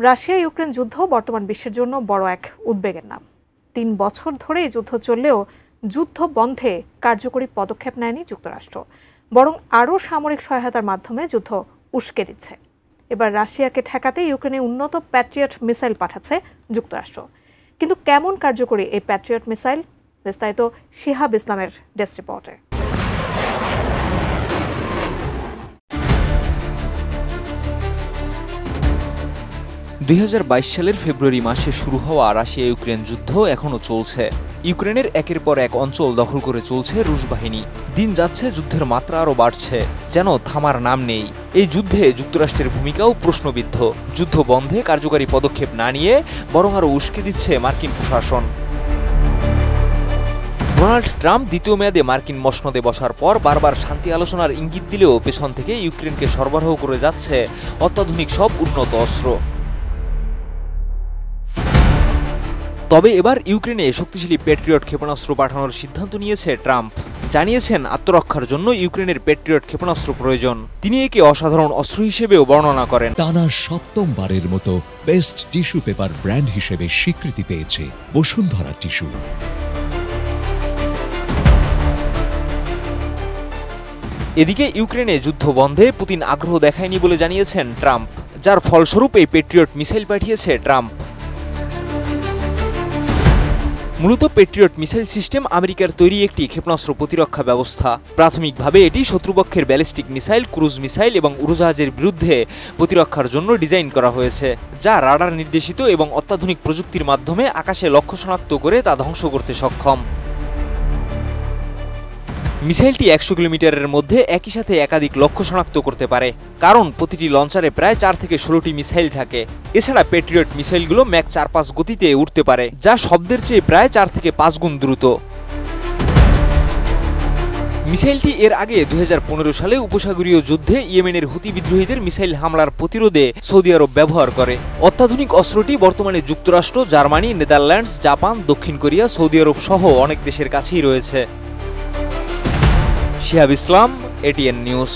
Russia Ukraine যুদ্ধ বর্তমান বিশ্বের জন্য বড় এক উদ্বেগের নাম। ৩ বছর ধরে এই যুদ্ধ চললেও যুদ্ধ বন্ধে কার্যকরী পদক্ষেপ নেয়নি যুক্তরাষ্ট্র, বরং আরও সামরিক সহায়তার মাধ্যমে যুদ্ধ উস্কে দিচ্ছে। এবার রাশিয়াকে ঠেকাতে ইউক্রেনে উন্নত প্যাট্রিয়ট মিসাইল পাঠাচ্ছে যুক্তরাষ্ট্র। কিন্তু কেমন কার্যকরী এই প্যাট্রিয়ট মিসাইল? বিস্তারিত শিহাব ইসলামের ডেস্ক রিপোর্টে। 2022 সালের ফেব্রুয়ারি মাসে শুরু হওয়া রাশিয়া ইউক্রেন যুদ্ধ এখনও চলছে। ইউক্রেনের একের পর এক অঞ্চল দখল করে চলছে রুশ বাহিনী। দিন যাচ্ছে, যুদ্ধের মাত্রা আরও বাড়ছে, যেন থামার নাম নেই। এই যুদ্ধে যুক্তরাষ্ট্রের ভূমিকাও প্রশ্নবিদ্ধ। যুদ্ধ বন্ধে কার্যকরী পদক্ষেপ না নিয়ে বরং আরও উস্কে দিচ্ছে মার্কিন প্রশাসন। ডোনাল্ড ট্রাম্প দ্বিতীয় মেয়াদে মার্কিন মসনদে বসার পর বারবার শান্তি আলোচনার ইঙ্গিত দিলেও পেছন থেকে ইউক্রেনকে সরবরাহ করে যাচ্ছে অত্যাধুনিক সব উন্নত অস্ত্র। তবে এবার ইউক্রেনে শক্তিশালী প্যাট্রিয়ট ক্ষেপণাস্ত্র পাঠানোর সিদ্ধান্ত নিয়েছে ট্রাম্প। জানিয়েছেন আত্মরক্ষার জন্য ইউক্রেনের প্যাট্রিয়ট ক্ষেপণাস্ত্র প্রয়োজন। তিনি একে অসাধারণ অস্ত্র হিসেবেও বর্ণনা করেন। টানা সপ্তমবারের মতো বেস্ট টিস্যু পেপার ব্র্যান্ড হিসেবে স্বীকৃতি পেয়েছে বসুন্ধরা টিস্যু। এদিকে ইউক্রেনে যুদ্ধ বন্ধে পুতিন আগ্রহ দেখায়নি বলে জানিয়েছেন ট্রাম্প, যার ফলস্বরূপ এই প্যাট্রিয়ট মিসাইল পাঠিয়েছে ট্রাম্প। মূলত প্যাট্রিয়ট মিসাইল সিস্টেম আমেরিকার তৈরি একটি ক্ষেপণাস্ত্র প্রতিরক্ষা ব্যবস্থা। প্রাথমিকভাবে এটি শত্রুপক্ষের ব্যালিস্টিক মিসাইল, ক্রুজ মিসাইল এবং উড়োজাহাজের বিরুদ্ধে প্রতিরক্ষার জন্য ডিজাইন করা হয়েছে, যা রাডার নির্দেশিত এবং অত্যাধুনিক প্রযুক্তির মাধ্যমে আকাশে লক্ষ্য শনাক্ত করে তা ধ্বংস করতে সক্ষম। মিসাইলটি 100 কিলোমিটারের মধ্যে একই সাথে একাধিক লক্ষ্য শনাক্ত করতে পারে, কারণ প্রতিটি লঞ্চারে প্রায় 4 থেকে 16টি মিসাইল থাকে। এছাড়া প্যাট্রিয়ট মিসাইলগুলো ম্যাক 4-5 গতিতে উঠতে পারে, যা শব্দের চেয়ে প্রায় 4 থেকে 5 গুণ দ্রুত। মিসাইলটি এর আগে 2015 সালে উপসাগরীয় যুদ্ধে ইয়েমেনের হুতি বিদ্রোহীদের মিসাইল হামলার প্রতিরোধে সৌদি আরব ব্যবহার করে। অত্যাধুনিক অস্ত্রটি বর্তমানে যুক্তরাষ্ট্র, জার্মানি, নেদারল্যান্ডস, জাপান, দক্ষিণ কোরিয়া, সৌদি আরব সহ অনেক দেশের কাছেই রয়েছে। শিহাব ইসলাম, ATN নিউজ।